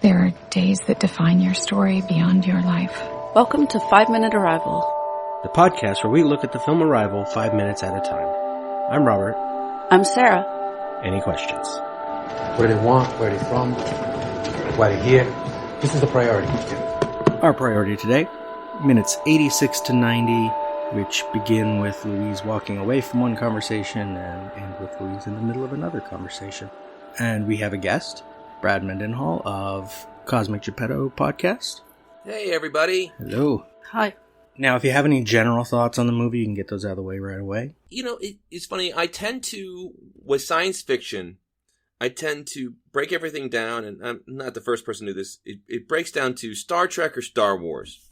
There are days that define your story beyond your life. Welcome to 5 Minute Arrival, the podcast where we look at the film Arrival 5 minutes at a time. I'm Robert. I'm Sarah. Any questions? What do they want? Where are they from? Why are they here? This is a priority. Our priority today, minutes 86 to 90, which begin with Louise walking away from one conversation and end with Louise in the middle of another conversation. And we have a guest, Brad Mendenhall of Cosmic Geppetto podcast. Hey, everybody. Hello. Hi. Now, if you have any general thoughts on the movie, you can get those out of the way right away. You know, it's funny. I tend to, with science fiction, I tend to break everything down, and I'm not the first person to do this. It breaks down to Star Trek or Star Wars.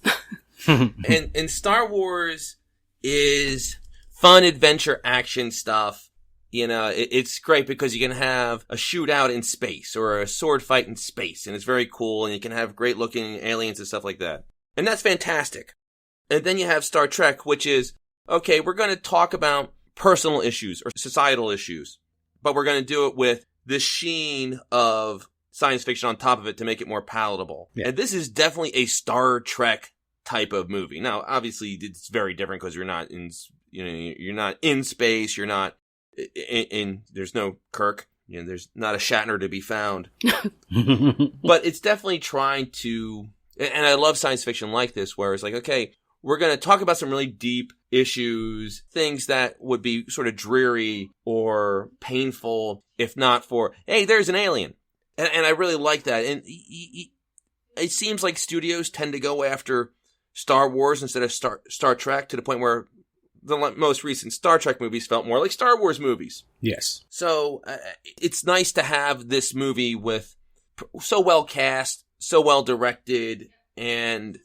and Star Wars is fun adventure action stuff. You know, it's great because you can have a shootout in space or a sword fight in space, and it's very cool, and you can have great looking aliens and stuff like that. And that's fantastic. And then you have Star Trek, which is, okay, we're going to talk about personal issues or societal issues, but we're going to do it with the sheen of science fiction on top of it to make it more palatable. Yeah. And this is definitely a Star Trek type of movie. Now, obviously, it's very different because you're not in space, you're not in there's no Kirk, there's not a Shatner to be found. But it's definitely trying to, and I love science fiction like this, where it's like, okay, we're going to talk about some really deep issues, things that would be sort of dreary or painful if not for, hey, there's an alien. And I really like that. And it seems like studios tend to go after Star Wars instead of Star Trek, to the point where the most recent Star Trek movies felt more like Star Wars movies. Yes. So it's nice to have this movie with so well cast, so well directed, and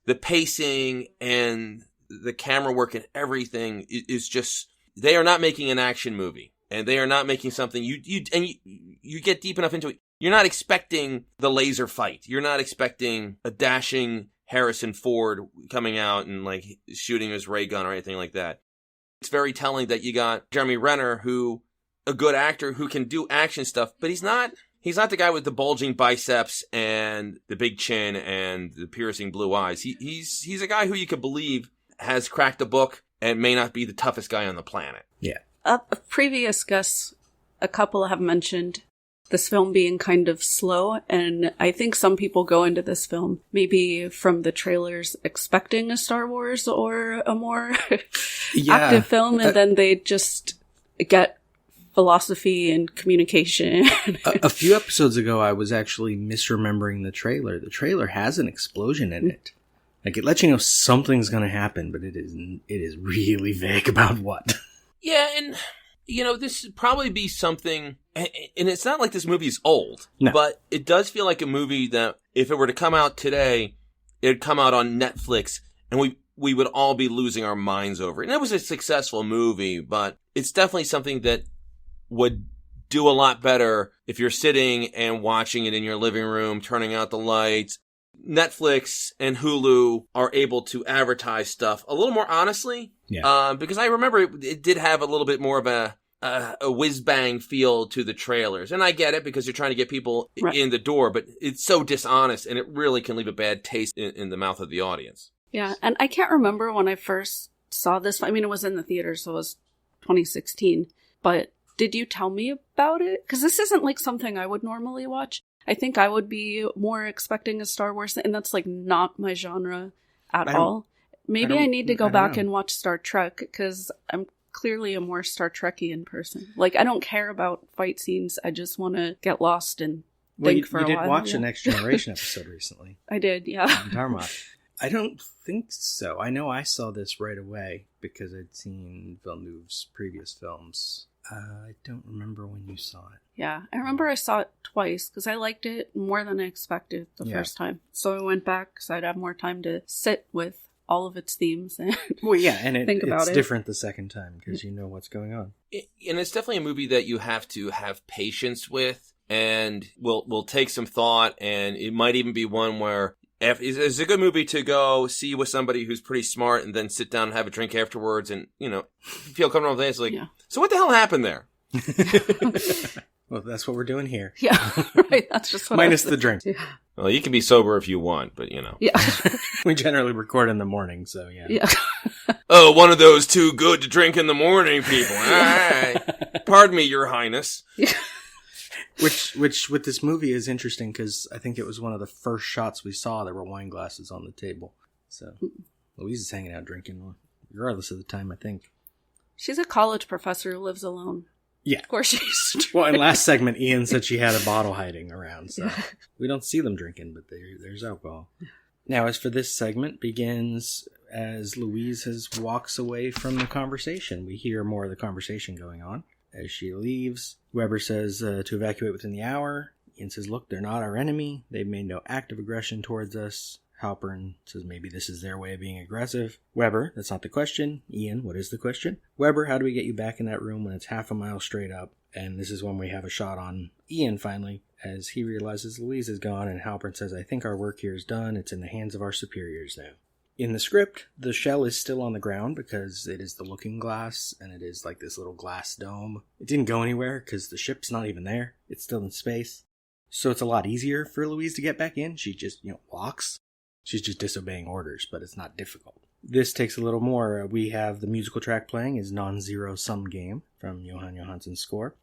the pacing and the camera work and everything is just, they are not making an action movie, and they are not making something you get deep enough into it. You're not expecting the laser fight. You're not expecting a dashing Harrison Ford coming out and like shooting his ray gun or anything like that. It's very telling that you got Jeremy Renner, who, a good actor who can do action stuff, but he's not the guy with the bulging biceps and the big chin and the piercing blue eyes. He's a guy who you could believe has cracked a book and may not be the toughest guy on the planet. Yeah. Previous guests, a couple have mentioned this film being kind of slow, and I think some people go into this film maybe from the trailers expecting a Star Wars or a more active film, and then they just get philosophy and communication. A few episodes ago, I was actually misremembering the trailer. The trailer has an explosion in it. Like, it lets you know something's going to happen, but it is really vague about what. Yeah, and this would probably be something, and it's not like this movie is old, no, but it does feel like a movie that if it were to come out today, it'd come out on Netflix, and we would all be losing our minds over it. And it was a successful movie, but it's definitely something that would do a lot better if you're sitting and watching it in your living room, turning out the lights. Netflix and Hulu are able to advertise stuff a little more honestly. Yeah. Because I remember it did have a little bit more of a whiz-bang feel to the trailers. And I get it because you're trying to get people in the door, but it's so dishonest, and it really can leave a bad taste in the mouth of the audience. Yeah, and I can't remember when I first saw this. I mean, it was in the theater, so it was 2016. But did you tell me about it? Because this isn't like something I would normally watch. I think I would be more expecting a Star Wars, and that's like not my genre at all. Maybe I need to go back and watch Star Trek, because I'm clearly a more Star Trekian person. Like, I don't care about fight scenes. I just want to get lost and think for a while. You did watch the Next Generation episode recently. I did, yeah. Tarmac. I don't think so. I know I saw this right away because I'd seen Villeneuve's previous films. I don't remember when you saw it. Yeah, I remember I saw it twice because I liked it more than I expected the first time. So I went back because I'd have more time to sit with all of its themes and think about it. It's different the second time because you know what's going on. And it's definitely a movie that you have to have patience with, and will take some thought, and it might even be one where it's a good movie to go see with somebody who's pretty smart and then sit down and have a drink afterwards and, feel comfortable with it. It's like, So what the hell happened there? Well, that's what we're doing here. Yeah, right. That's just what minus the drink. Yeah. Well, you can be sober if you want, but you know. Yeah. We generally record in the morning, so yeah. Yeah. Oh, one of those too good to drink in the morning people. All right. Pardon me, Your Highness. Which with this movie is interesting because I think it was one of the first shots we saw. There were wine glasses on the table. So Louise is hanging out drinking, regardless of the time, I think. She's a college professor who lives alone. Yeah. Of course she's Well, in last segment, Ian said she had a bottle hiding around, so we don't see them drinking, but there's alcohol. Now, as for this segment, begins as Louise walks away from the conversation. We hear more of the conversation going on. As she leaves, Weber says to evacuate within the hour. Ian says, look, they're not our enemy. They've made no act of aggression towards us. Halpern says maybe this is their way of being aggressive. Weber, that's not the question. Ian, what is the question? Weber, how do we get you back in that room when it's half a mile straight up? And this is when we have a shot on Ian finally, as he realizes Louise is gone, and Halpern says, I think our work here is done. It's in the hands of our superiors now. In the script, the shell is still on the ground because it is the looking glass, and it is like this little glass dome. It didn't go anywhere because the ship's not even there. It's still in space. So it's a lot easier for Louise to get back in. She just, walks. She's just disobeying orders, but it's not difficult. This takes a little more. We have the musical track playing is Non-Zero Sum Game from Johan Johansson's score.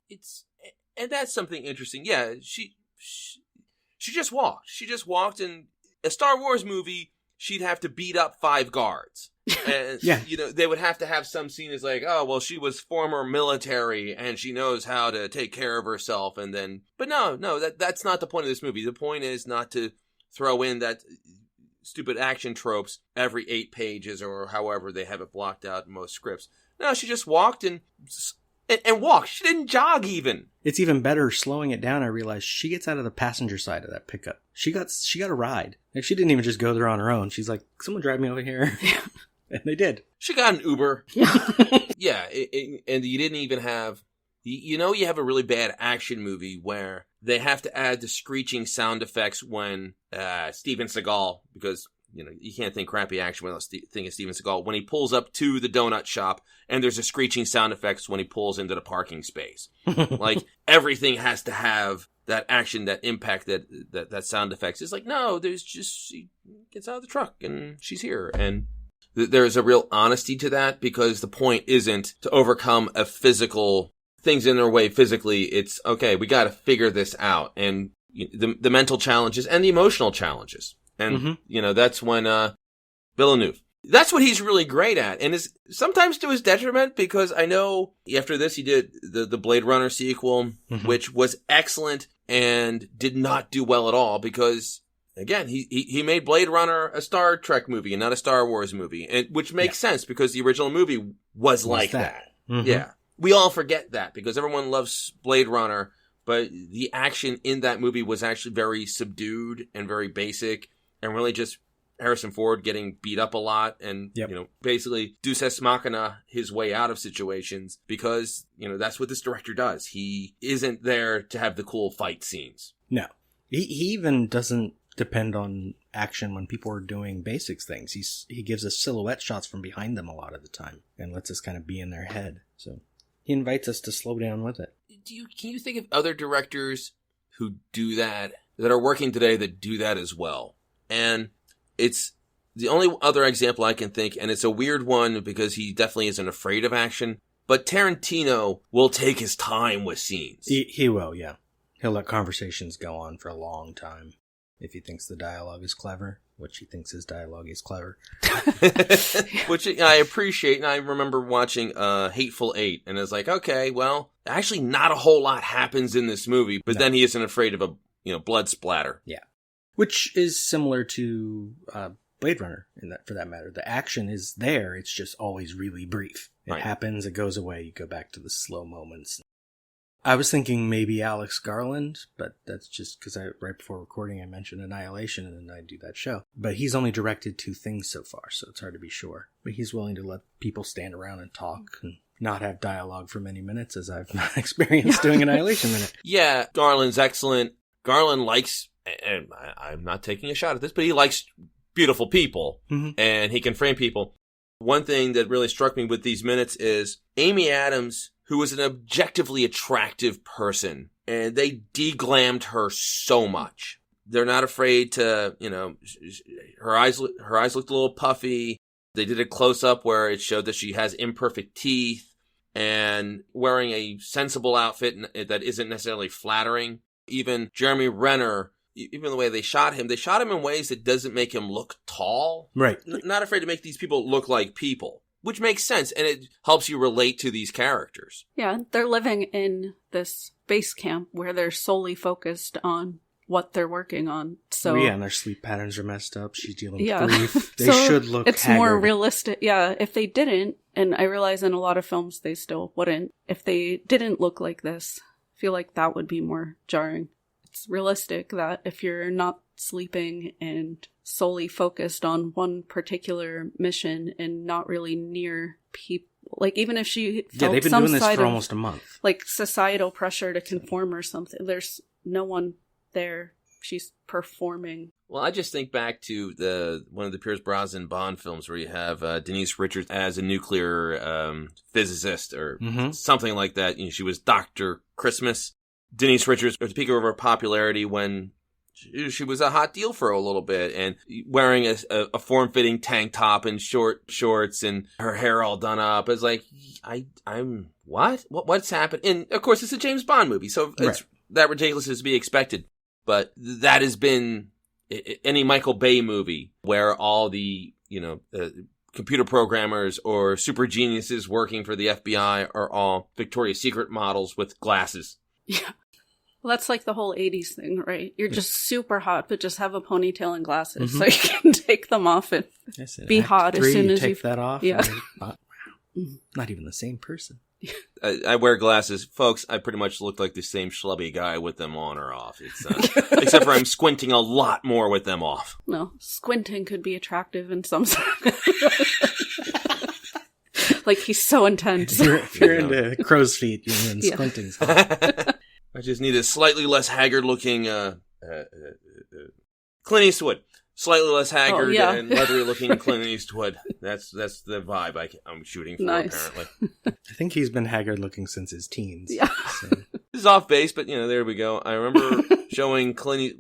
And that's something interesting. Yeah, she just walked. She just walked in a Star Wars movie. She'd have to beat up 5 guards. And, yeah. They would have to have some scene as like, oh, well, she was former military and she knows how to take care of herself. And then, but no, that's not the point of this movie. The point is not to throw in that stupid action tropes every 8 pages or however they have it blocked out in most scripts. No, she just walked and walked. She didn't jog even. It's even better slowing it down. I realized she gets out of the passenger side of that pickup. She got a ride. Like, she didn't even just go there on her own. She's like, someone drive me over here. And they did. She got an Uber. Yeah. And you didn't even have, you have a really bad action movie where they have to add the screeching sound effects when Steven Seagal, because you can't think crappy action without thinking Steven Seagal, when he pulls up to the donut shop and there's a screeching sound effects when he pulls into the parking space. Like, everything has to have that action, that impact, that sound effects. It's like, no, there's just, she gets out of the truck and she's here. And there's a real honesty to that, because the point isn't to overcome a physical things in their way physically. It's okay, we got to figure this out, and the mental challenges and the emotional challenges, and that's when Villeneuve, that's what he's really great at, and is sometimes to his detriment, because I know after this he did the Blade Runner sequel, which was excellent and did not do well at all, because again he made Blade Runner a Star Trek movie and not a Star Wars movie, and which makes sense because the original movie was like that. Yeah. We all forget that because everyone loves Blade Runner, but the action in that movie was actually very subdued and very basic, and really just Harrison Ford getting beat up a lot and, basically Deus Ex Machina his way out of situations, because, that's what this director does. He isn't there to have the cool fight scenes. No. He even doesn't depend on action when people are doing basic things. He gives us silhouette shots from behind them a lot of the time and lets us kind of be in their head. So he invites us to slow down with it. Can you think of other directors who do that are working today that do that as well? And it's the only other example I can think, and it's a weird one because he definitely isn't afraid of action, but Tarantino will take his time with scenes. He will, yeah. He'll let conversations go on for a long time if he thinks the dialogue is clever, which he thinks his dialogue is clever. Which I appreciate, and I remember watching Hateful Eight, and it's like, okay, well, actually not a whole lot happens in this movie, but then he isn't afraid of a blood splatter. Yeah. Which is similar to Blade Runner, for that matter. The action is there, it's just always really brief. It happens, it goes away, you go back to the slow moments. I was thinking maybe Alex Garland, but that's just because right before recording I mentioned Annihilation, and then I do that show. But he's only directed 2 things so far, so it's hard to be sure. But he's willing to let people stand around and talk and not have dialogue for many minutes, as I've not experienced doing Annihilation Minute. Yeah, Garland's excellent. Garland likes, and I'm not taking a shot at this, but he likes beautiful people, and he can frame people. One thing that really struck me with these minutes is Amy Adams, who was an objectively attractive person, and they deglammed her so much. They're not afraid to, her eyes looked a little puffy. They did a close-up where it showed that she has imperfect teeth and wearing a sensible outfit that isn't necessarily flattering. Even Jeremy Renner, even the way they shot him in ways that doesn't make him look tall. Right. Not afraid to make these people look like people, which makes sense, and it helps you relate to these characters. Yeah, they're living in this base camp where they're solely focused on what they're working on. So and their sleep patterns are messed up. She's dealing with grief. They so should look it's haggard. More realistic. Yeah, if they didn't, and I realize in a lot of films they still wouldn't, if they didn't look like this, I feel like that would be more jarring. It's realistic that if you're not sleeping and solely focused on one particular mission and not really near people, like even if she felt they've been some doing this side for of, almost a month, like societal pressure to conform or something, there's no one there. She's performing. Well, I just think back to one of the Pierce Brosnan Bond films where you have Denise Richards as a nuclear physicist or something like that. She was Dr. Christmas. Denise Richards was at the peak of her popularity when she was a hot deal for a little bit, and wearing a form-fitting tank top and short shorts and her hair all done up. It's like, I'm what? What's happened? And of course, it's a James Bond movie, so it's that ridiculous is to be expected. But that has been any Michael Bay movie where all the, computer programmers or super geniuses working for the FBI are all Victoria's Secret models with glasses. Yeah. Well, that's like the whole 80s thing, right? You're just super hot, but just have a ponytail and glasses so you can take them off and be hot as soon as you take that off. Yeah. Not even the same person. I wear glasses. Folks, I pretty much look like the same schlubby guy with them on or off. It's, except for I'm squinting a lot more with them off. No, squinting could be attractive in some sense. Like he's so intense. If you're into crow's feet, you're in squinting's hot. I just need a slightly less haggard looking Clint Eastwood. Slightly less haggard and leathery looking Clint Eastwood. That's the vibe I'm shooting for, apparently. I think he's been haggard looking since his teens. Yeah. So. This is off base, but there we go. I remember showing Clint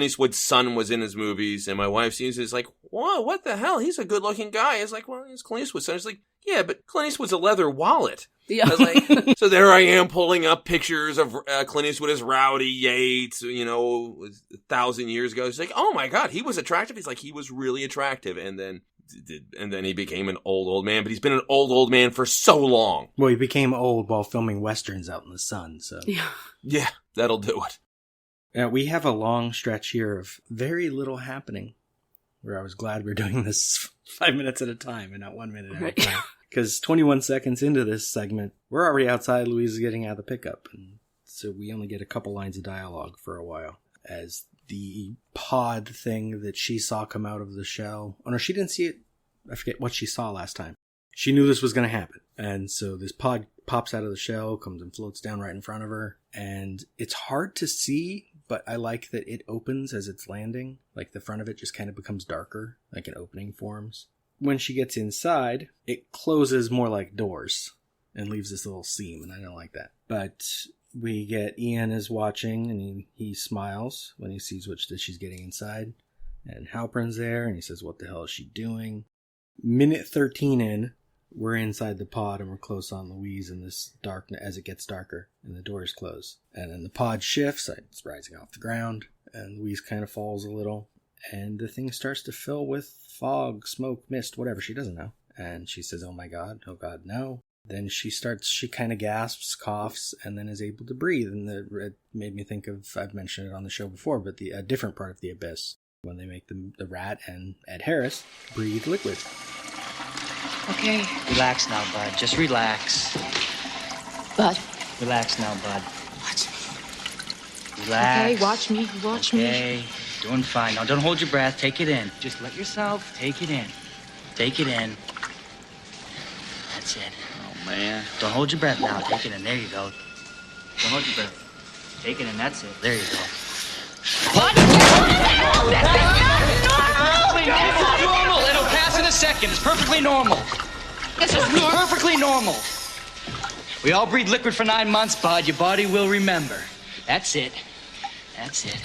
Eastwood's son was in his movies, and my wife sees it, is like, whoa, what the hell? He's a good looking guy. It's like, well, he's Clint Eastwood's son. It's like, yeah, but Clint Eastwood's a leather wallet. Yeah. I was like, so there I am pulling up pictures of Clint Eastwood as Rowdy Yates, 1,000 years ago. It's like, oh my God, he was attractive. He's like, he was really attractive. And then he became an old man, but he's been an old man for so long. Well, he became old while filming Westerns out in the sun, so. Yeah, that'll do it. We have a long stretch here of very little happening, where I was glad we're doing this 5 minutes at a time and not 1 minute at a time. Because 21 seconds into this segment, we're already outside. Louise is getting out of the pickup. And so we only get a couple lines of dialogue for a while. As the pod thing that she saw come out of the shell. Oh, no, she didn't see it. I forget what she saw last time. She knew this was going to happen. And so this pod pops out of the shell, comes and floats down right in front of her. And it's hard to see, but I like that it opens as it's landing. Like the front of it just kind of becomes darker, like an opening forms. When she gets inside, it closes more like doors and leaves this little seam, and I don't like that. But we get Ian is watching, and he smiles when he sees that she's getting inside. And Halpern's there, and he says, what the hell is she doing? Minute 13 in, we're inside the pod, and we're close on Louise in this darkness as it gets darker, and the doors close. And then the pod shifts, it's rising off the ground, and Louise kind of falls a little. And the thing starts to fill with fog, smoke, mist, whatever. She doesn't know. And she says, oh God, no. Then she kind of gasps, coughs, and then is able to breathe. And it made me think of, I've mentioned it on the show before, but a different part of The Abyss, when they make the rat and Ed Harris breathe liquid. Okay. Relax now, bud. Just relax. Bud. Relax now, bud. Watch me. Relax. Okay, watch me. Watch me. Okay. Doing fine. Now, don't hold your breath. Take it in. Just let yourself take it in. Take it in. That's it. Oh, man. Don't hold your breath now. Take it in. There you go. Don't hold your breath. Take it in. That's it. There you go. What? This is normal. It'll pass in a second. It's perfectly normal. This is perfectly normal. We all breathe liquid for 9 months, bud. Your body will remember. That's it. That's it.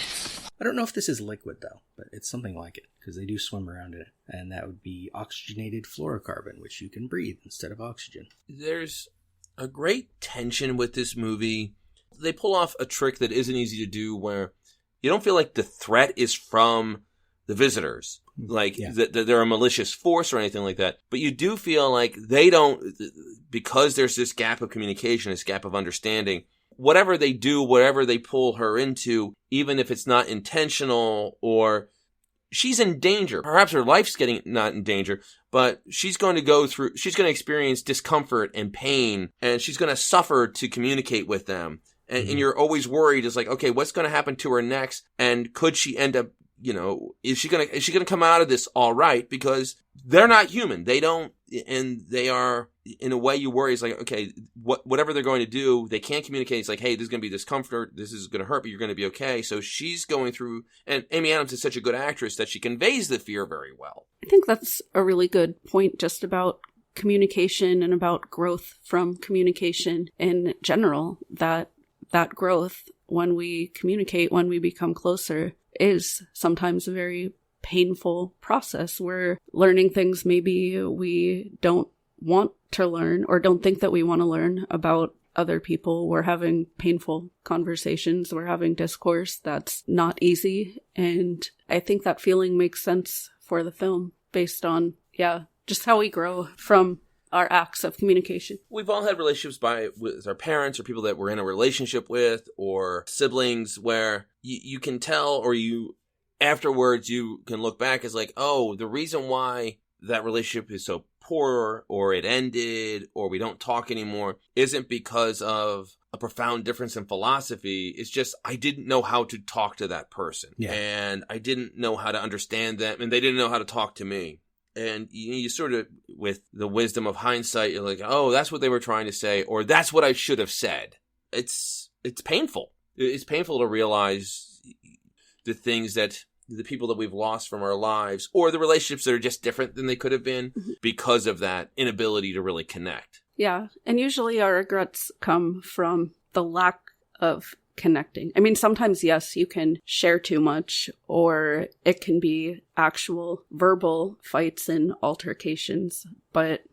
I don't know if this is liquid, though, but it's something like it, because they do swim around in it. And that would be oxygenated fluorocarbon, which you can breathe instead of oxygen. There's a great tension with this movie. They pull off a trick that isn't easy to do, where you don't feel like the threat is from the visitors, like that they're a malicious force or anything like that. But you do feel like they don't, because there's this gap of communication, this gap of understanding, whatever they do, whatever they pull her into, even if it's not intentional or she's in danger, perhaps her life's getting not in danger, but she's going to experience discomfort and pain, and she's going to suffer to communicate with them. And you're always worried, it's like, okay, what's going to happen to her next? And could she end up, is she going to come out of this all right? Because they're not human. They don't, and they are, in a way you worry, it's like, okay, whatever they're going to do, they can't communicate. It's like, hey, there's going to be discomfort. This is going to hurt, but you're going to be okay. So she's going through, and Amy Adams is such a good actress that she conveys the fear very well. I think that's a really good point just about communication and about growth from communication in general, that growth, when we communicate, when we become closer, is sometimes a very painful process. We're learning things maybe we don't want to learn or don't think that we want to learn about other people. We're having painful conversations. We're having discourse that's not easy. And I think that feeling makes sense for the film based on, just how we grow from our acts of communication. We've all had relationships with our parents or people that we're in a relationship with, or siblings, where you can tell, or afterwards you can look back as like, oh, the reason why that relationship is so poor, or it ended, or we don't talk anymore, isn't because of a profound difference in philosophy. It's just, I didn't know how to talk to that person. And I didn't know how to understand them, and they didn't know how to talk to me. And you sort of, with the wisdom of hindsight, you're like, oh, that's what they were trying to say, or that's what I should have said. It's painful. It's painful to realize the things that the people that we've lost from our lives, or the relationships that are just different than they could have been because of that inability to really connect. Yeah. And usually our regrets come from the lack of connecting. I mean, sometimes, yes, you can share too much, or it can be actual verbal fights and altercations. But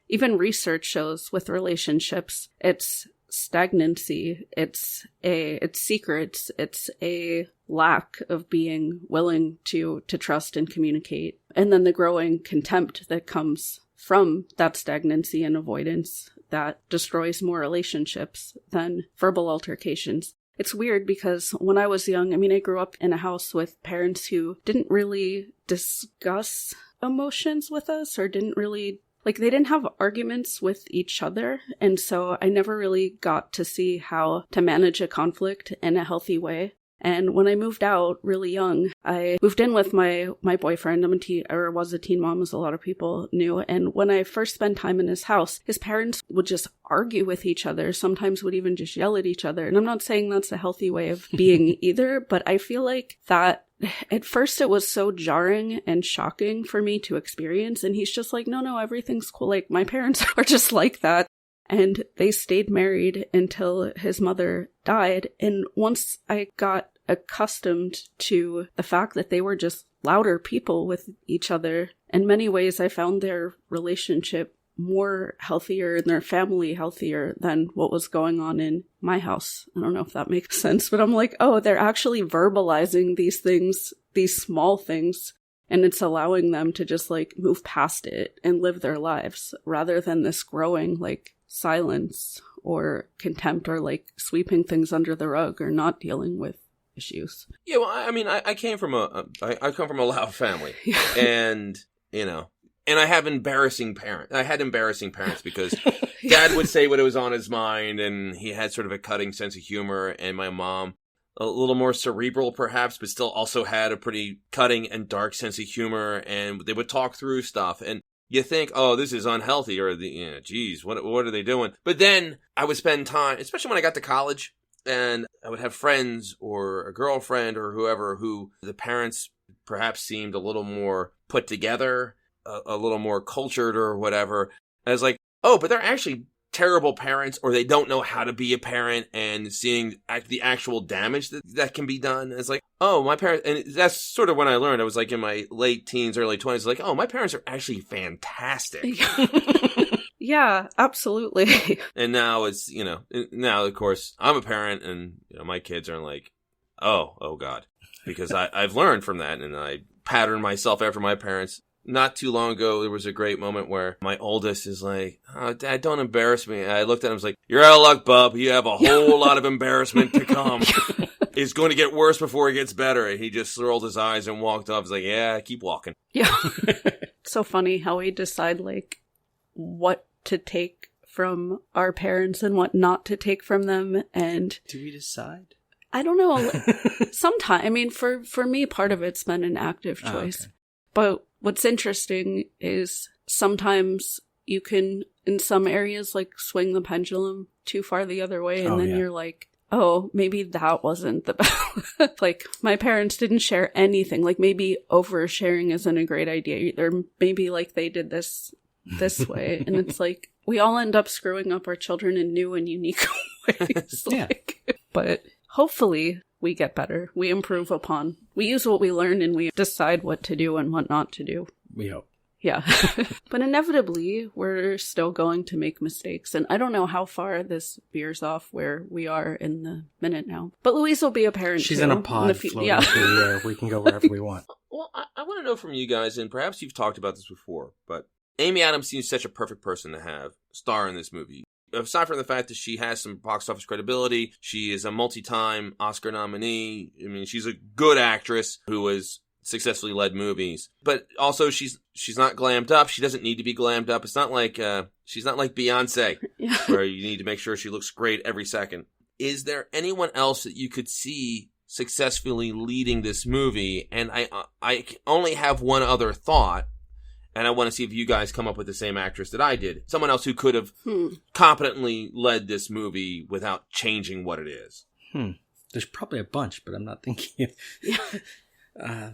even research shows with relationships, it's stagnancy, it's secrets, it's a lack of being willing to trust and communicate. And then the growing contempt that comes from that stagnancy and avoidance that destroys more relationships than verbal altercations. It's weird because when I was young, I grew up in a house with parents who didn't really discuss emotions with us, or didn't really, they didn't have arguments with each other. And so I never really got to see how to manage a conflict in a healthy way. And when I moved out really young, I moved in with my boyfriend. Was a teen mom, as a lot of people knew. And when I first spent time in his house, his parents would just argue with each other, sometimes would even just yell at each other. And I'm not saying that's a healthy way of being either, but I feel like that at first it was so jarring and shocking for me to experience. And he's just like, no, everything's cool. Like, my parents are just like that. And they stayed married until his mother died. And once I got accustomed to the fact that they were just louder people with each other, in many ways I found their relationship more healthier and their family healthier than what was going on in my house. I don't know if that makes sense, but I'm like, oh, they're actually verbalizing these things, these small things, and it's allowing them to just move past it and live their lives, rather than this growing silence or contempt, or sweeping things under the rug, or not dealing with issues. Yeah, well, I came from I come from a loud family, and and I have embarrassing parents. I had embarrassing parents because Dad would say what was on his mind, and he had sort of a cutting sense of humor, and my mom, a little more cerebral perhaps, but still also had a pretty cutting and dark sense of humor, and they would talk through stuff, and you think, oh, this is unhealthy, or geez, what are they doing? But then I would spend time, especially when I got to college, and I would have friends or a girlfriend or whoever who the parents perhaps seemed a little more put together, a little more cultured or whatever. I was like, oh, but they're actually terrible parents or they don't know how to be a parent, and seeing the actual damage that can be done. It's like, oh, my parents, and that's sort of when I learned. I was like in my late teens, early 20s, like, oh, my parents are actually fantastic. Yeah, absolutely. And now it's, now of course I'm a parent, and my kids are like, oh God, because I've learned from that, and I pattern myself after my parents. Not too long ago, there was a great moment where my oldest is like, oh, Dad, don't embarrass me. And I looked at him and was like, you're out of luck, bub. You have a whole lot of embarrassment to come. It's going to get worse before it gets better. And he just rolled his eyes and walked off. He's like, yeah, keep walking. Yeah. So funny how we decide, like, what to take from our parents and what not to take from them. And do we decide? I don't know. Sometimes, I mean, for me, part of it's been an active choice. Okay. But what's interesting is sometimes you can, in some areas, like swing the pendulum too far the other way. And then you're like, oh, maybe that wasn't the best. Like, my parents didn't share anything. Like, maybe oversharing isn't a great idea either. Maybe, like, they did this way. And it's like, we all end up screwing up our children in new and unique ways. But hopefully we get better. We improve upon. We use what we learn and we decide what to do and what not to do. We hope. Yeah. But inevitably, we're still going to make mistakes. And I don't know how far this veers off where we are in the minute now. But Louise will be a parent. She's in a pod floating through the air. We can go wherever we want. Well, I want to know from you guys, and perhaps you've talked about this before, but Amy Adams seems such a perfect person to have star in this movie. Aside from the fact that she has some box office credibility, she is a multi-time Oscar nominee. I mean, she's a good actress who has successfully led movies. But also, she's not glammed up. She doesn't need to be glammed up. It's not like she's not like Beyonce, where you need to make sure she looks great every second. Is there anyone else that you could see successfully leading this movie? And I only have one other thought. And I want to see if you guys come up with the same actress that I did. Someone else who could have competently led this movie without changing what it is. There's probably a bunch, but I'm not thinking of...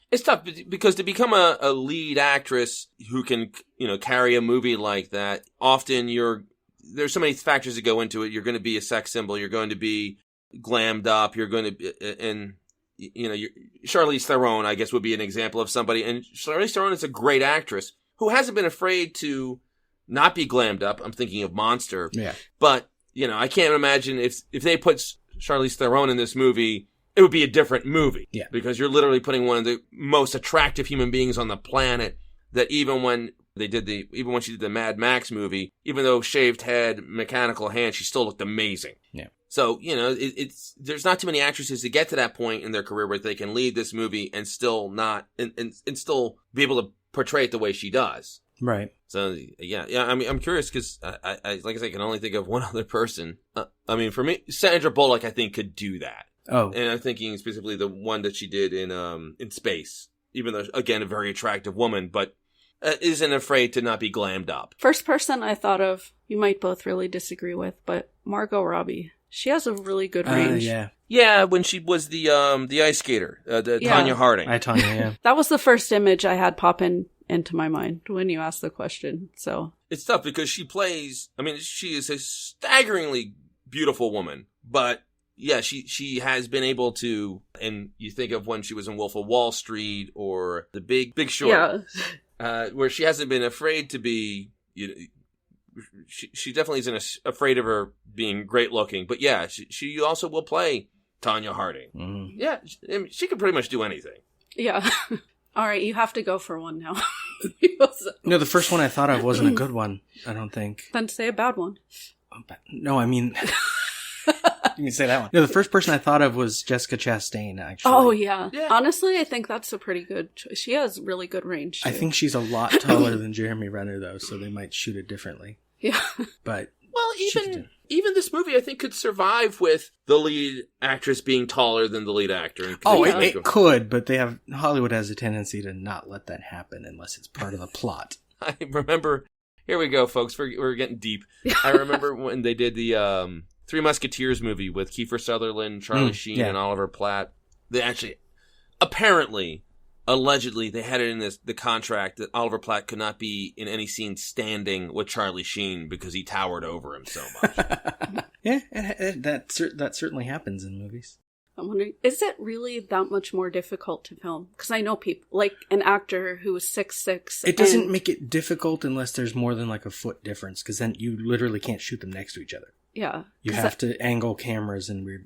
It's tough because to become a lead actress who can, carry a movie like that, often there's so many factors that go into it. You're going to be a sex symbol. You're going to be glammed up. You're going to be... and Charlize Theron, I guess, would be an example of somebody. And Charlize Theron is a great actress who hasn't been afraid to not be glammed up. I'm thinking of Monster. Yeah. But, I can't imagine if they put Charlize Theron in this movie, it would be a different movie. Yeah. Because you're literally putting one of the most attractive human beings on the planet that even when she did the Mad Max movie, even though shaved head, mechanical hand, she still looked amazing. Yeah. So, there's not too many actresses to get to that point in their career where they can lead this movie and still not, and still be able to portray it the way she does. Right. So, yeah. I mean, I'm curious because I like I said, I can only think of one other person. I mean, for me, Sandra Bullock, I think, could do that. Oh. And I'm thinking specifically the one that she did in Space, even though, again, a very attractive woman, but isn't afraid to not be glammed up. First person I thought of, you might both really disagree with, but Margot Robbie. She has a really good range. Yeah, when she was the ice skater, Tonya Harding. Tonya, yeah. That was the first image I had pop into my mind when you asked the question. So it's tough because she is a staggeringly beautiful woman, but yeah, she has been able to, and you think of when she was in Wolf of Wall Street or The Big Short, where she hasn't been afraid to be, she definitely isn't afraid of her being great looking, but yeah, she also will play Tonya Harding. Mm. Yeah, she can pretty much do anything. Yeah. All right, you have to go for one now. No, the first one I thought of wasn't a good one, I don't think. Then say a bad one. No, I mean... You can say that one. No, the first person I thought of was Jessica Chastain, actually. Oh, yeah. Honestly, I think that's a pretty good choice. She has really good range, too. I think she's a lot taller than Jeremy Renner, though, so they might shoot it differently. Yeah. But... Well, even this movie, I think, could survive with the lead actress being taller than the lead actor. Oh, it could, but Hollywood has a tendency to not let that happen unless it's part of the plot. I remember... Here we go, folks. We're getting deep. I remember when they did the... Three Musketeers movie with Kiefer Sutherland, Charlie Sheen, and Oliver Platt. They actually, apparently, allegedly they had it in the contract that Oliver Platt could not be in any scene standing with Charlie Sheen because he towered over him so much. Yeah, that certainly happens in movies. I'm wondering, is it really that much more difficult to film? Because I know people, like an actor who is 6'6". It doesn't make it difficult unless there's more than like a foot difference, because then you literally can't shoot them next to each other. Yeah. You have to angle cameras in weird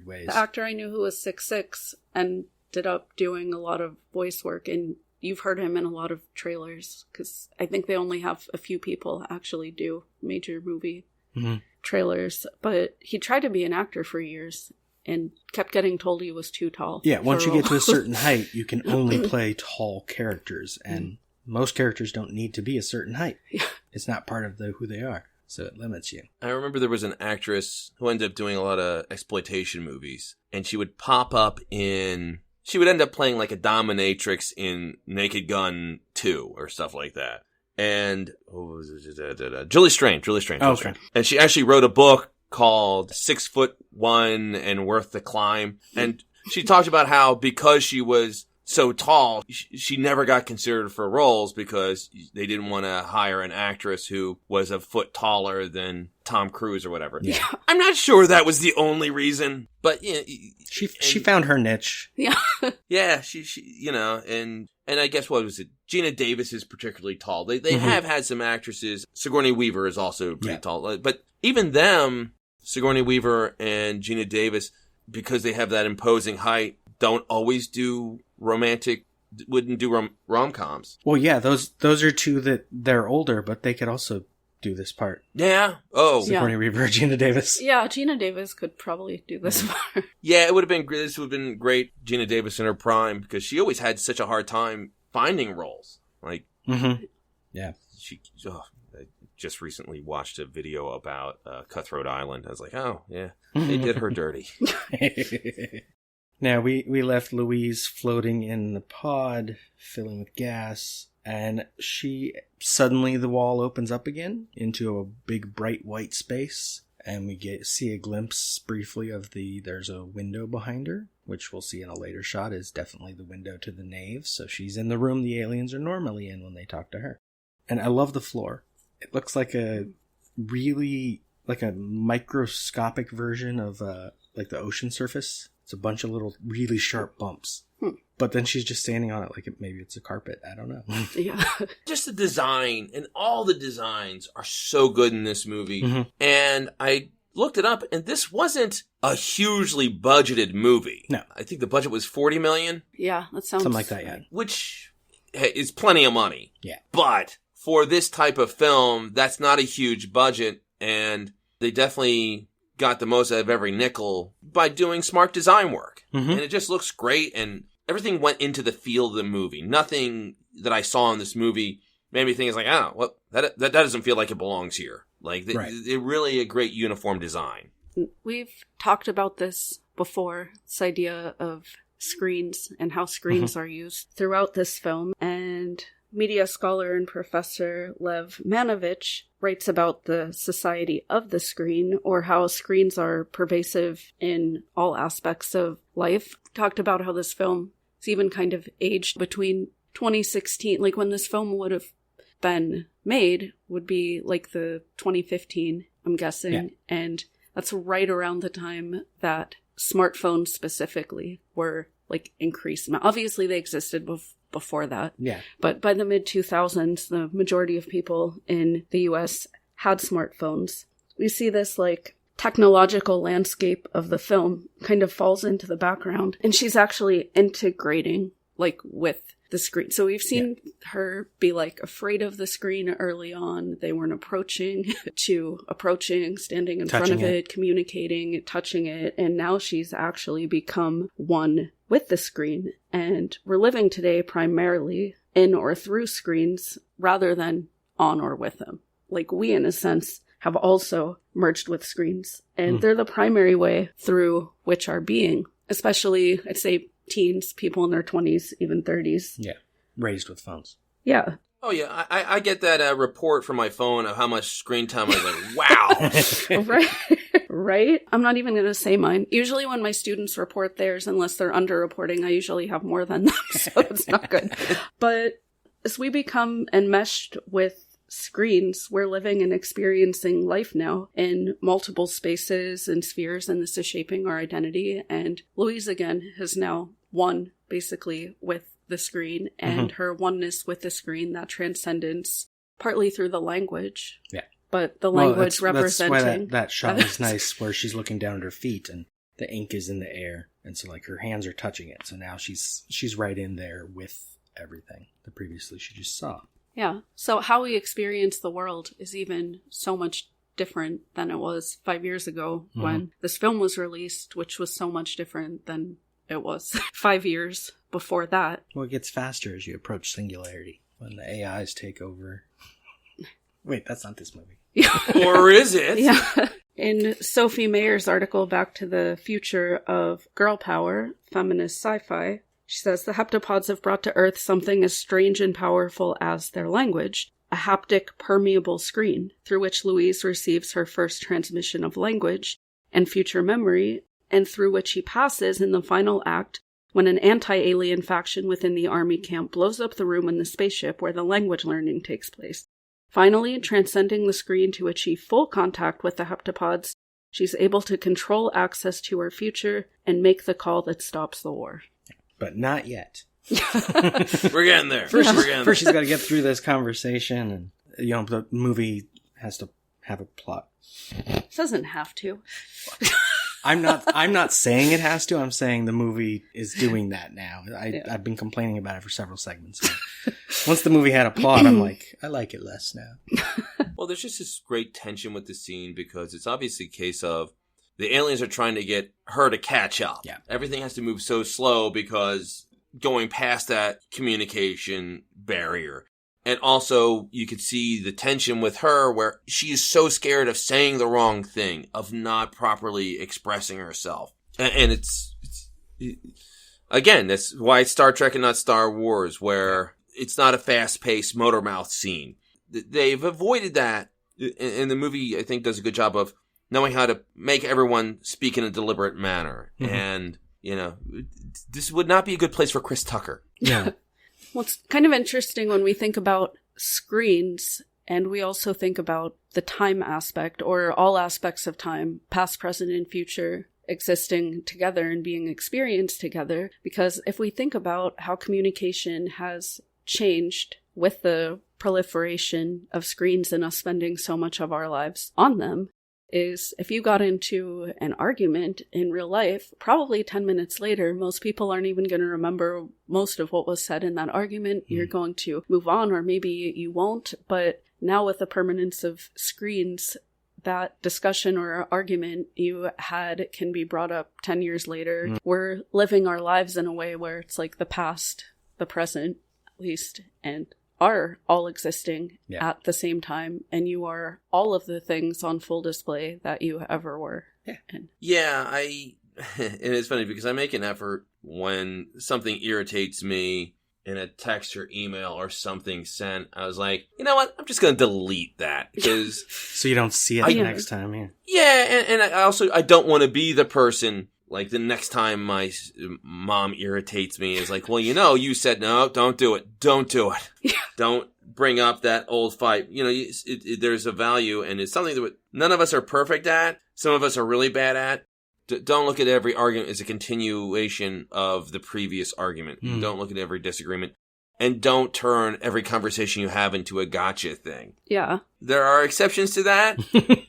ways. The actor I knew who was 6'6" ended up doing a lot of voice work, and you've heard him in a lot of trailers, because I think they only have a few people actually do major movie trailers. But he tried to be an actor for years and kept getting told he was too tall. Yeah, once you get to a certain height, you can only play tall characters, and most characters don't need to be a certain height. Yeah. It's not part of who they are, so it limits you. I remember there was an actress who ended up doing a lot of exploitation movies, and she would pop up she would end up playing like a dominatrix in Naked Gun 2 or stuff like that. And Julie Strain. Okay. And she actually wrote a book called 6'1" and Worth the Climb. And she talked about how because she was so tall, she never got considered for roles because they didn't want to hire an actress who was a foot taller than Tom Cruise or whatever. Yeah. I'm not sure that was the only reason, but yeah, she found her niche. Yeah. Yeah, she and I guess what was it? Geena Davis is particularly tall. They have had some actresses. Sigourney Weaver is also pretty tall, but even them, Sigourney Weaver and Geena Davis, because they have that imposing height, don't always do wouldn't do rom-coms. Well, yeah, those are two that they're older, but they could also do this part. Yeah. Oh. Sigourney Weaver, Geena Davis. Yeah, Geena Davis could probably do this part. Yeah, it would have been great. This would have been great, Geena Davis in her prime, because she always had such a hard time finding roles. Like, yeah. I just recently watched a video about Cutthroat Island. I was like, oh, yeah, they did her dirty. Now, we left Louise floating in the pod, filling with gas, and suddenly the wall opens up again into a big bright white space, and we see a glimpse briefly of there's a window behind her, which we'll see in a later shot is definitely the window to the nave, so she's in the room the aliens are normally in when they talk to her. And I love the floor. It looks like a microscopic version of like the ocean surface. It's a bunch of little really sharp bumps. But then she's just standing on it like maybe it's a carpet. I don't know. Yeah. Just the design, and all the designs are so good in this movie. And I looked it up, and this wasn't a hugely budgeted movie. No. I think the budget was $40 million. Yeah, that sounds... Something like that, yeah. Which is plenty of money. Yeah. But for this type of film, that's not a huge budget, and they definitely got the most out of every nickel by doing smart design work. And it just looks great, and everything went into the feel of the movie. Nothing that I saw in this movie made me think, it's like, oh, well, that doesn't feel like it belongs here. Like, they're really a great uniform design. We've talked about this before, this idea of screens and how screens are used throughout this film. And media scholar and professor Lev Manovich writes about the society of the screen, or how screens are pervasive in all aspects of life. Talked about how this film is even kind of aged between 2016, like when this film would have been made, would be like the 2015, I'm guessing. Yeah. And that's right around the time that smartphones specifically were like increased. Obviously they existed before that. Yeah. But by the mid-2000s, the majority of people in the US had smartphones. We see this like technological landscape of the film kind of falls into the background, and she's actually integrating like with the screen. So we've seen her be like afraid of the screen early on. They weren't approaching, standing in front of it, communicating, touching it. And now she's actually become one with the screen. And we're living today primarily in or through screens rather than on or with them. Like we, in a sense, have also merged with screens. And they're the primary way through which our being, especially, I'd say, teens, people in their 20s, even 30s. Yeah. Raised with phones. Yeah. Oh, yeah. I get that report from my phone of how much screen time. I was like, wow. Right? I'm not even going to say mine. Usually when my students report theirs, unless they're underreporting, I usually have more than them, so it's not good. But as we become enmeshed with screens, we're living and experiencing life now in multiple spaces and spheres, and this is shaping our identity. And Louise, again, has now won, basically, with the screen, and her oneness with the screen, that transcendence, partly through the language. Yeah. But the language representing... That's why that shot is nice, where she's looking down at her feet, and the ink is in the air, and so, like, her hands are touching it, so now she's right in there with everything that previously she just saw. Yeah. So how we experience the world is even so much different than it was 5 years ago when this film was released, which was so much different than it was 5 years before that. Well, it gets faster as you approach singularity, when the AIs take over. Wait, that's not this movie. Or is it? Yeah. In Sophie Mayer's article, Back to the Future of Girl Power, Feminist Sci-Fi, she says, the heptapods have brought to Earth something as strange and powerful as their language, a haptic permeable screen through which Louise receives her first transmission of language and future memory, and through which he passes in the final act when an anti-alien faction within the army camp blows up the room in the spaceship where the language learning takes place. Finally, transcending the screen to achieve full contact with the heptapods, she's able to control access to her future and make the call that stops the war. But not yet. We're getting there. First she's got to get through this conversation, and the movie has to have a plot. It doesn't have to. I'm not saying it has to. I'm saying the movie is doing that now. I've been complaining about it for several segments. So once the movie had a plot, I'm like, I like it less now. Well, there's just this great tension with the scene because it's obviously a case of the aliens are trying to get her to catch up. Yeah. Everything has to move so slow because going past that communication barrier. And also, you could see the tension with her where she is so scared of saying the wrong thing, of not properly expressing herself. And it's again, that's why it's Star Trek and not Star Wars, where it's not a fast-paced motor mouth scene. They've avoided that, and the movie, I think, does a good job of knowing how to make everyone speak in a deliberate manner. Mm-hmm. And, this would not be a good place for Chris Tucker. Yeah. Well, it's kind of interesting when we think about screens, and we also think about the time aspect, or all aspects of time, past, present, and future, existing together and being experienced together. Because if we think about how communication has changed with the proliferation of screens and us spending so much of our lives on them, is if you got into an argument in real life, probably 10 minutes later, most people aren't even going to remember most of what was said in that argument. You're going to move on, or maybe you won't. But now with the permanence of screens, that discussion or argument you had can be brought up 10 years later. We're living our lives in a way where it's like the past, the present, at least, and are all existing at the same time, and you are all of the things on full display that you ever were. And it's funny because I make an effort when something irritates me in a text or email or something sent. I was like, you know what? I'm just going to delete that because so you don't see it next time. And I don't want to be the person. Like, the next time my mom irritates me is like, well, you said no, don't do it. Don't do it. Yeah. Don't bring up that old fight. There's a value, and it's something that none of us are perfect at. Some of us are really bad at. Don't look at every argument as a continuation of the previous argument. Don't look at every disagreement. And don't turn every conversation you have into a gotcha thing. Yeah. There are exceptions to that.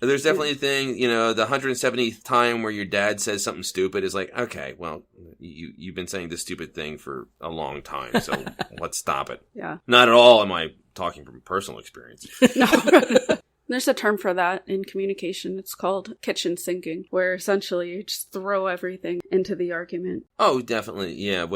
There's definitely a thing, the 170th time where your dad says something stupid is like, okay, well, you've been saying this stupid thing for a long time, so let's stop it. Yeah. Not at all am I talking from personal experience. No. There's a term for that in communication. It's called kitchen sinking, where essentially you just throw everything into the argument. Oh, definitely. Yeah.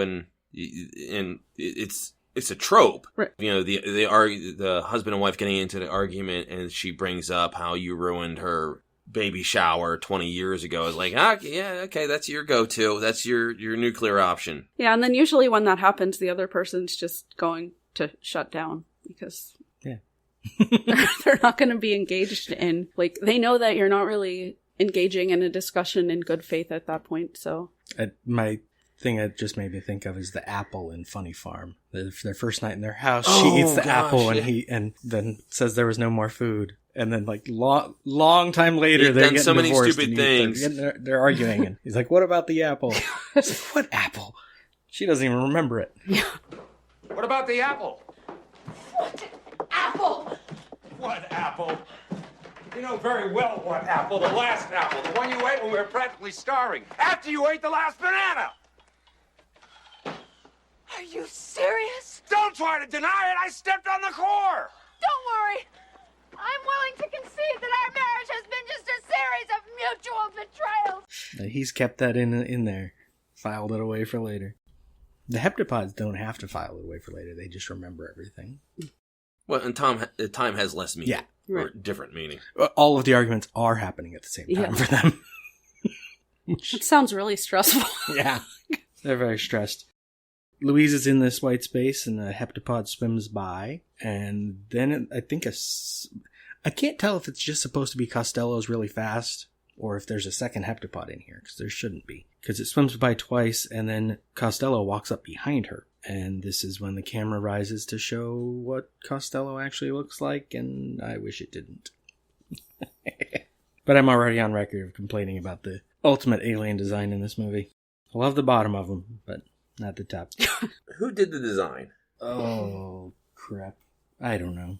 It's a trope. Right. The husband and wife getting into the argument, and she brings up how you ruined her baby shower 20 years ago. It's like, okay, that's your go-to. That's your nuclear option. Yeah, and then usually when that happens, the other person's just going to shut down. because Yeah. they're not going to be engaged in, like, they know that you're not really engaging in a discussion in good faith at that point, so. My thing that just made me think of is the apple in Funny Farm. Their first night in their house, she eats the apple and then says there was no more food. And then, like, long time later, they're getting so many divorced stupid things. They're arguing. And he's like, what about the apple? It's like, what apple? She doesn't even remember it. Yeah. What about the apple? What apple? What apple? You know very well what apple. The last apple. The one you ate when we were practically starving. After you ate the last banana. Are you serious? Don't try to deny it. I stepped on the core. Don't worry. I'm willing to concede that our marriage has been just a series of mutual betrayals. He's kept that in there. Filed it away for later. The heptapods don't have to file it away for later. They just remember everything. Well, and time has less meaning. Yeah. Or different meaning. All of the arguments are happening at the same time for them. It sounds really stressful. Yeah. They're very stressed. Louise is in this white space and a heptapod swims by. And then I think I can't tell if it's just supposed to be Costello's really fast or if there's a second heptapod in here, because there shouldn't be. Because it swims by twice and then Costello walks up behind her. And this is when the camera rises to show what Costello actually looks like, and I wish it didn't. But I'm already on record of complaining about the ultimate alien design in this movie. I love the bottom of them, but not the top. Who did the design? Oh, crap. I don't know.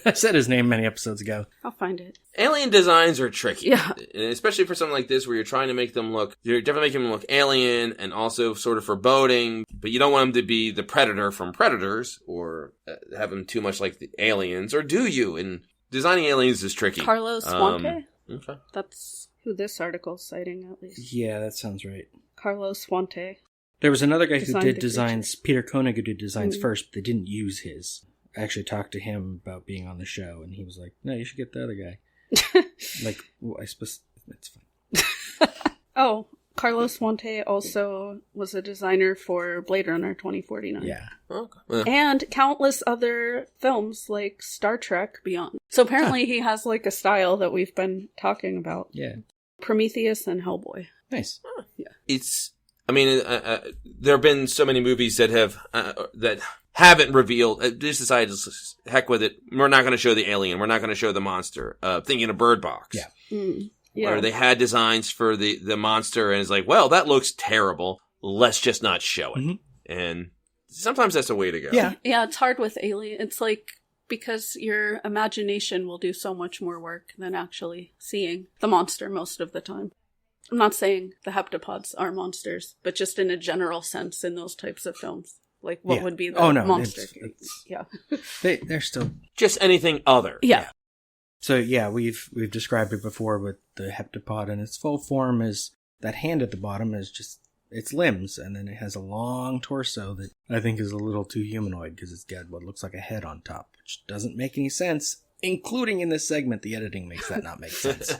I said his name many episodes ago. I'll find it. Alien designs are tricky. Yeah. And especially for something like this where you're trying to make them look, you're definitely making them look alien and also sort of foreboding, but you don't want them to be the Predator from Predators or have them too much like the aliens, or do you? And designing aliens is tricky. Carlos Swante? Okay. That's who this article's citing, at least. Yeah, that sounds right. Carlos Swante. There was another guy who Designed did the designs, Peter Koenig, who did designs Mhm. first, but they didn't use his. I actually talked to him about being on the show, and he was like, no, you should get the other guy. Like, well, I suppose it's fine. Oh, Carlos Swante also was a designer for Blade Runner 2049. Yeah. Okay. Yeah. And countless other films like Star Trek Beyond. So apparently he has like a style that we've been talking about. Yeah. Prometheus and Hellboy. Nice. Yeah. It's, I mean, there have been so many movies that haven't revealed, just decided, heck with it, we're not going to show the alien, we're not going to show the monster. Thinking of Bird Box. Yeah. Yeah. Where they had designs for the monster, and it's like, well, that looks terrible, let's just not show it. Mm-hmm. And sometimes that's a way to go. Yeah. Yeah, it's hard with Alien. It's like, because your imagination will do so much more work than actually seeing the monster most of the time. I'm not saying the heptapods are monsters, but just in a general sense in those types of films. Like, what would be the monster? Yeah. They're still... Just anything other. Yeah. So, yeah, we've described it before, but the heptapod in its full form is... That hand at the bottom is just... It's limbs, and then it has a long torso that I think is a little too humanoid, because it's got what looks like a head on top, which doesn't make any sense. Including in this segment, the editing makes that not make sense.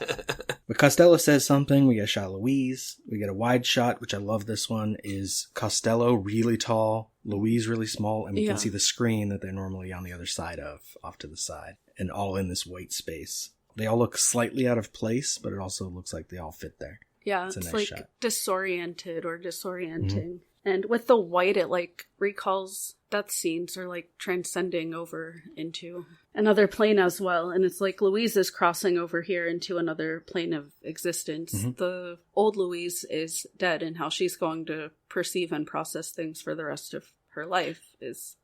But Costello says something, we get a shot of Louise, we get a wide shot, which I love this one, is Costello really tall, Louise really small, and we can see the screen that they're normally on the other side of, off to the side, and all in this white space. They all look slightly out of place, but it also looks like they all fit there. Yeah, it's nice like shot. Disoriented or disorienting. Mm-hmm. And with the white, it like recalls death scenes or like transcending over into another plane as well. And it's like Louise is crossing over here into another plane of existence. Mm-hmm. The old Louise is dead, and how she's going to perceive and process things for the rest of her life is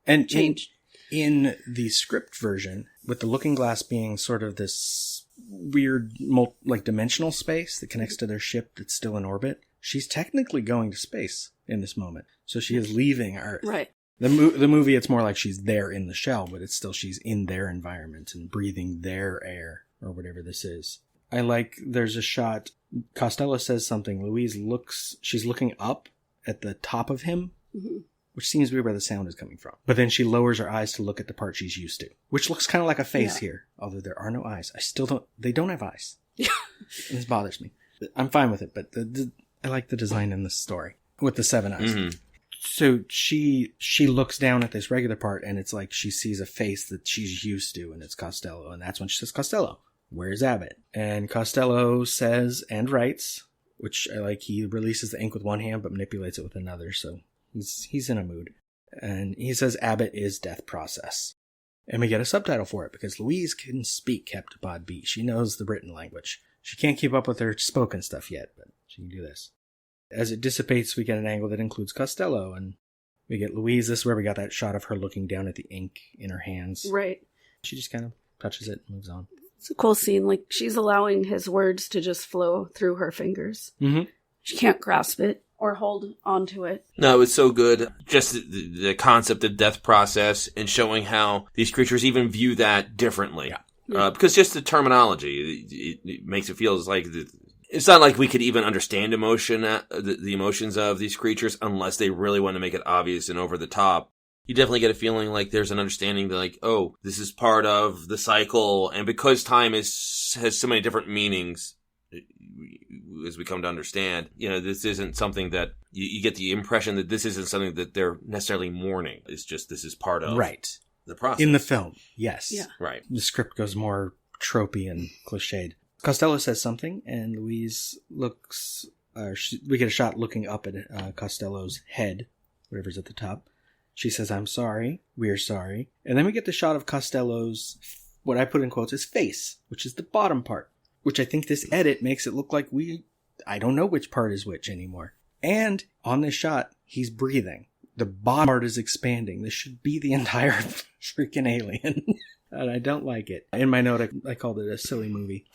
and changed. In the script version, with the looking glass being sort of this weird like dimensional space that connects to their ship that's still in orbit, she's technically going to space in this moment. So she is leaving Earth. Right. The movie, it's more like she's there in the shell, but it's still she's in their environment and breathing their air or whatever this is. I like, there's a shot, Costello says something, Louise she's looking up at the top of him, which seems to be where the sound is coming from. But then she lowers her eyes to look at the part she's used to, which looks kind of like a face here, although there are no eyes. They don't have eyes. This bothers me. I'm fine with it, but I like the design in this story with the 7 eyes. Mm-hmm. So she looks down at this regular part, and it's like she sees a face that she's used to, and it's Costello. And that's when she says, Costello, where's Abbott? And Costello says and writes, which I like, he releases the ink with one hand but manipulates it with another, so he's in a mood. And he says Abbott is death process. And we get a subtitle for it, because Louise can speak heptapod beat. She knows the written language. She can't keep up with her spoken stuff yet, but she can do this. As it dissipates, we get an angle that includes Costello, and we get Louise. This is where we got that shot of her looking down at the ink in her hands. Right. She just kind of touches it and moves on. It's a cool scene. Like, she's allowing his words to just flow through her fingers. Mm-hmm. She can't grasp it or hold onto it. No, it's so good. Just the concept of death process and showing how these creatures even view that differently. Yeah. Because just the terminology, it makes it feel like it's not like we could even understand emotion, the emotions of these creatures, unless they really want to make it obvious and over the top. You definitely get a feeling like there's an understanding that, like, oh, this is part of the cycle, and because time has so many different meanings, as we come to understand, this isn't something that you get the impression that this isn't something that they're necessarily mourning. It's just this is part of the process in the film. Yes, yeah, right. The script goes more tropey and cliched. Costello says something, and Louise looks. We get a shot looking up at Costello's head, whatever's at the top. She says, "I'm sorry. We're sorry." And then we get the shot of Costello's, what I put in quotes, his face, which is the bottom part, which I think this edit makes it look like I don't know which part is which anymore. And on this shot, he's breathing. The bottom part is expanding. This should be the entire freaking alien. And I don't like it. In my note, I called it a silly movie.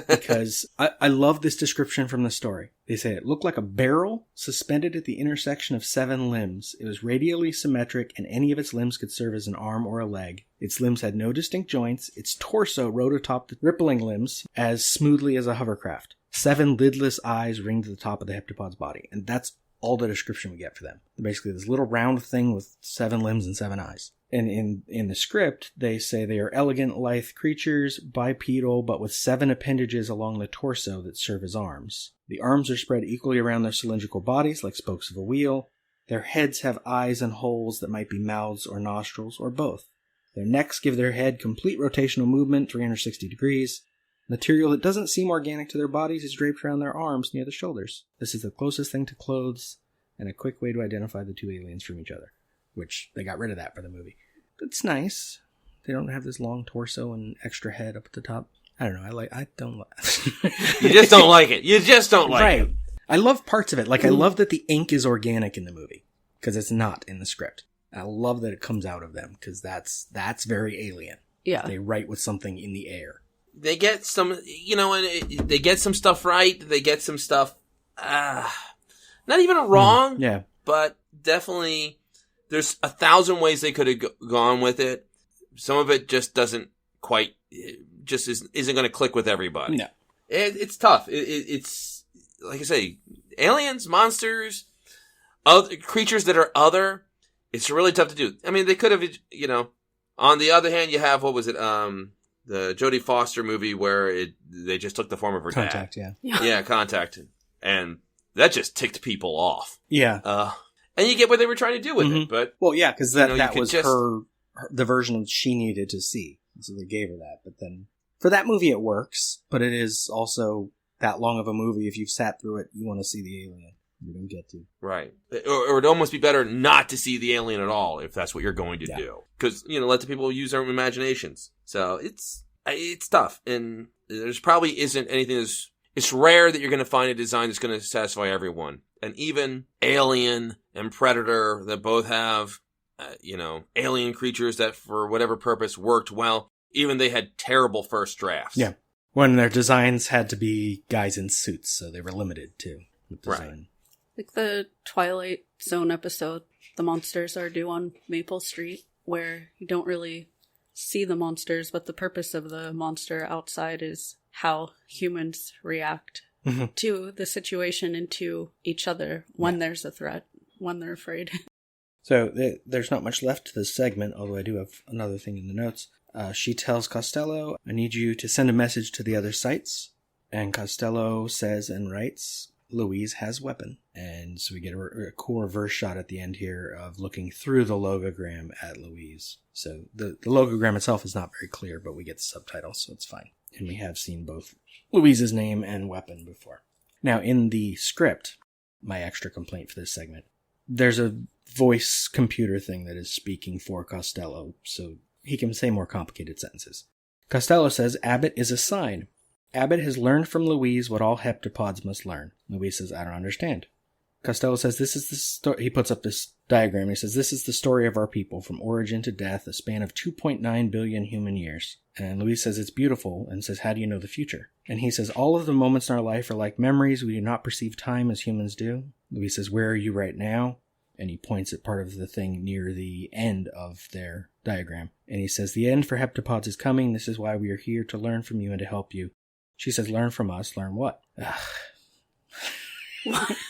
Because I love this description from the story. They say it looked like a barrel suspended at the intersection of 7 limbs. It was radially symmetric, and any of its limbs could serve as an arm or a leg. Its limbs had no distinct joints. Its torso rode atop the rippling limbs as smoothly as a hovercraft. 7 lidless eyes ringed to the top of the heptapod's body. And that's all the description we get for them. Basically, this little round thing with 7 limbs and 7 eyes. And in the script, they say they are elegant, lithe creatures, bipedal, but with 7 appendages along the torso that serve as arms. The arms are spread equally around their cylindrical bodies, like spokes of a wheel. Their heads have eyes and holes that might be mouths or nostrils, or both. Their necks give their head complete rotational movement, 360 degrees. Material that doesn't seem organic to their bodies is draped around their arms near the shoulders. This is the closest thing to clothes, and a quick way to identify the 2 aliens from each other. Which, they got rid of that for the movie. It's nice. They don't have this long torso and extra head up at the top. I don't know. I don't like You just don't like it. You just don't like it. I love parts of it. Like, I love that the ink is organic in the movie. Because it's not in the script. I love that it comes out of them. Because that's very alien. Yeah. They write with something in the air. They get some, and they get some stuff right. They get some stuff, not even wrong. Yeah. But definitely, there's 1,000 ways they could have gone with it. Some of it just doesn't quite, just isn't going to click with everybody. No. It's tough. It's, like I say, aliens, monsters, other creatures that are other. It's really tough to do. I mean, they could have, on the other hand, you have, what was it, the Jodie Foster movie where they just took the form of her Contact, dad. yeah. Yeah, Contact. And that just ticked people off. Yeah. And you get what they were trying to do with it, but... Well, yeah, because that was the version she needed to see. So they gave her that. But then, for that movie, it works. But it is also that long of a movie. If you've sat through it, you want to see the alien. You don't get to. Right. Or it'd almost be better not to see the alien at all, if that's what you're going to do. Because, let the people use their imaginations. So, it's tough. And there's probably isn't anything it's rare that you're going to find a design that's going to satisfy everyone. And even Alien and Predator that both have, alien creatures that for whatever purpose worked well, even they had terrible first drafts. Yeah. When their designs had to be guys in suits, so they were limited to design. Right. Like the Twilight Zone episode, the monsters are due on Maple Street, where you don't really see the monsters, but the purpose of the monster outside is how humans react to the situation and to each other when there's a threat, when they're afraid. So there's not much left to this segment, although I do have another thing in the notes. She tells Costello, I need you to send a message to the other sites. And Costello says and writes, Louise has weapon. And so we get a cool reverse shot at the end here of looking through the logogram at Louise. So the logogram itself is not very clear, but we get the subtitles, so it's fine. And we have seen both Louise's name and weapon before. Now, in the script, my extra complaint for this segment, there's a voice computer thing that is speaking for Costello, so he can say more complicated sentences. Costello says, Abbott is a sign. Abbott has learned from Louise what all heptapods must learn. Louise says, I don't understand. Costello says, this is the story. He puts up this diagram. He says, this is the story of our people, from origin to death, a span of 2.9 billion human years. And Louise says, it's beautiful, and says, how do you know the future? And he says, all of the moments in our life are like memories. We do not perceive time as humans do. Louise says, where are you right now? And he points at part of the thing near the end of their diagram. And he says, the end for heptapods is coming. This is why we are here, to learn from you and to help you. She says, learn from us. Learn what?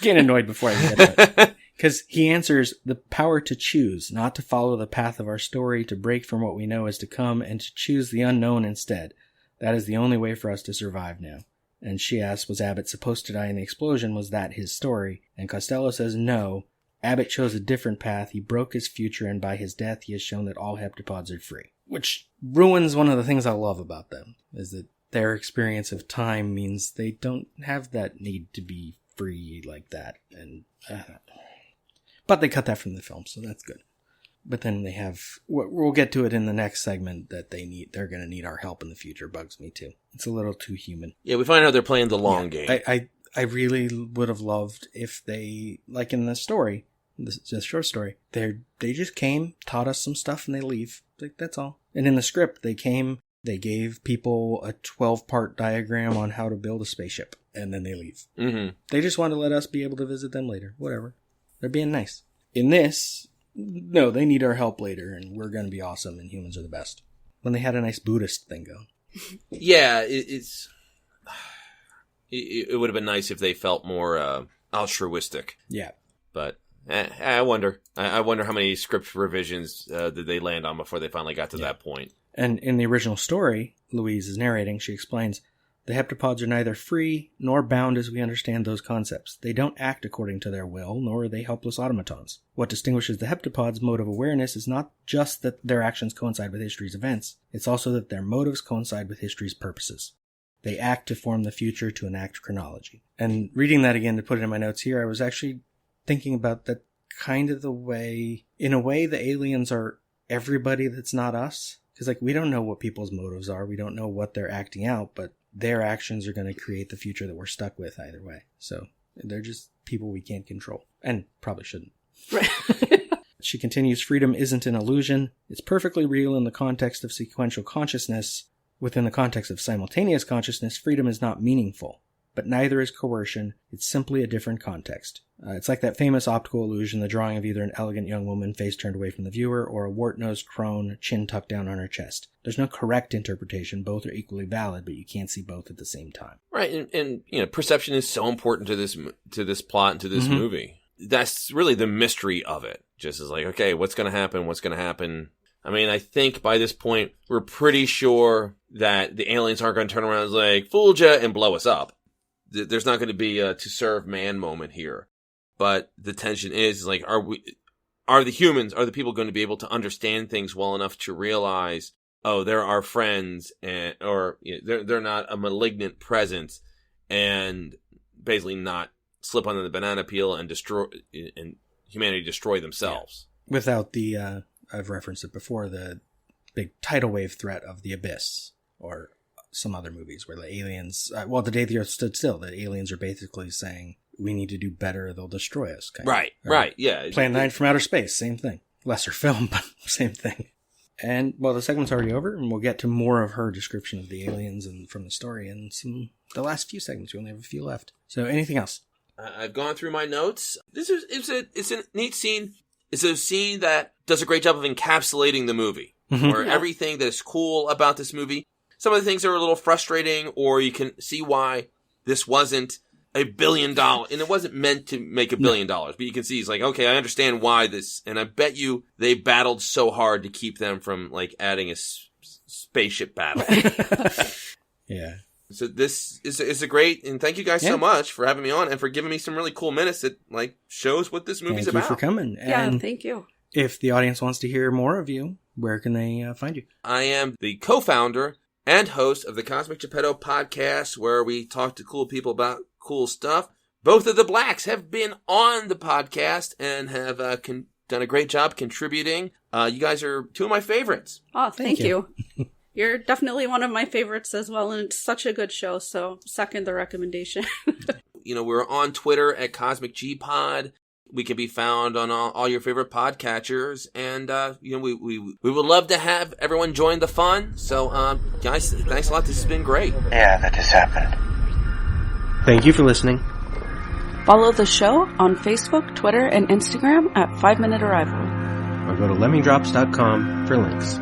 Getting annoyed before I get to it. Because he answers, the power to choose, not to follow the path of our story, to break from what we know is to come, and to choose the unknown instead. That is the only way for us to survive now. And she asks, was Abbott supposed to die in the explosion? Was that his story? And Costello says, no. Abbott chose a different path. He broke his future, and by his death he has shown that all heptapods are free. Which ruins one of the things I love about them, is that their experience of time means they don't have that need to be free like that. And but they cut that from the film, so that's good. But then they have, we'll get to it in the next segment, that they're going to need our help in the future. Bugs me too. It's a little too human. Yeah, we find out they're playing the long game. I really would have loved if they, like in the story, the short story, they just came, taught us some stuff, and they leave. Like, that's all. And in the script, they came, they gave people a 12-part diagram on how to build a spaceship, and then they leave. Mm-hmm. They just want to let us be able to visit them later. Whatever. They're being nice. In this, no, they need our help later, and we're going to be awesome, and humans are the best. When they had a nice Buddhist thing going. Yeah, it would have been nice if they felt more altruistic. Yeah. But I wonder. I wonder how many script revisions did they land on before they finally got to that point. And in the original story, Louise is narrating, she explains, the heptapods are neither free nor bound as we understand those concepts. They don't act according to their will, nor are they helpless automatons. What distinguishes the heptapods' mode of awareness is not just that their actions coincide with history's events, it's also that their motives coincide with history's purposes. They act to form the future, to enact chronology. And reading that again to put it in my notes here, I was actually thinking about that kind of the way, in a way, the aliens are everybody that's not us. Because, like, we don't know what people's motives are. We don't know what they're acting out, but their actions are going to create the future that we're stuck with either way. So they're just people we can't control. And probably shouldn't. Right. She continues, freedom isn't an illusion. It's perfectly real in the context of sequential consciousness. Within the context of simultaneous consciousness, freedom is not meaningful. But neither is coercion. It's simply a different context. It's like that famous optical illusion, the drawing of either an elegant young woman, face turned away from the viewer, or a wart-nosed crone, chin tucked down on her chest. There's no correct interpretation. Both are equally valid, but you can't see both at the same time. Right, and you know, perception is so important to this plot and to this movie. That's really the mystery of it. Just is like, okay, what's going to happen? What's going to happen? I mean, I think by this point, we're pretty sure that the aliens aren't going to turn around and like, fooled ya, and blow us up. There's not going to be a to serve man moment here. But the tension is like, are the people going to be able to understand things well enough to realize, oh, they're our friends, or you know, they're not a malignant presence, and basically not slip under the banana peel and destroy, and humanity destroy themselves. Yeah. Without the, I've referenced it before, the big tidal wave threat of the Abyss, or some other movies where the aliens, the day the Earth stood still, the aliens are basically saying, we need to do better, they'll destroy us. Right, yeah. Plan 9 from Outer Space, same thing. Lesser film, but same thing. And, well, the segment's already over, and we'll get to more of her description of the aliens and from the story in the last few segments. We only have a few left. So, anything else? I've gone through my notes. It's a neat scene. It's a scene that does a great job of encapsulating the movie, where everything that is cool about this movie. Some of the things are a little frustrating, or you can see why this wasn't $1 billion, and it wasn't meant to make $1 billion, but you can see it's like, okay, I understand why this, and I bet you they battled so hard to keep them from, like, adding a spaceship battle. Yeah. So this is a great, and thank you guys so much for having me on and for giving me some really cool minutes that like shows what this movie's about. Thank you for coming. Yeah, And thank you. if the audience wants to hear more of you, where can they find you? I am the co-founder and host of the Cosmic Geppetto podcast, where we talk to cool people about cool stuff. Both of the Blacks have been on the podcast and have done a great job contributing. You guys are two of my favorites. Oh, thank you. You're definitely one of my favorites as well, and it's such a good show, so second the recommendation. We're on Twitter at Cosmic G Pod. We can be found on all your favorite podcatchers, and we would love to have everyone join the fun. So, guys, thanks a lot. This has been great. Yeah, that just happened. Thank you for listening. Follow the show on Facebook, Twitter, and Instagram at 5 Minute Arrival. Or go to lemmingdrops.com for links.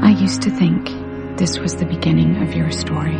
I used to think this was the beginning of your story.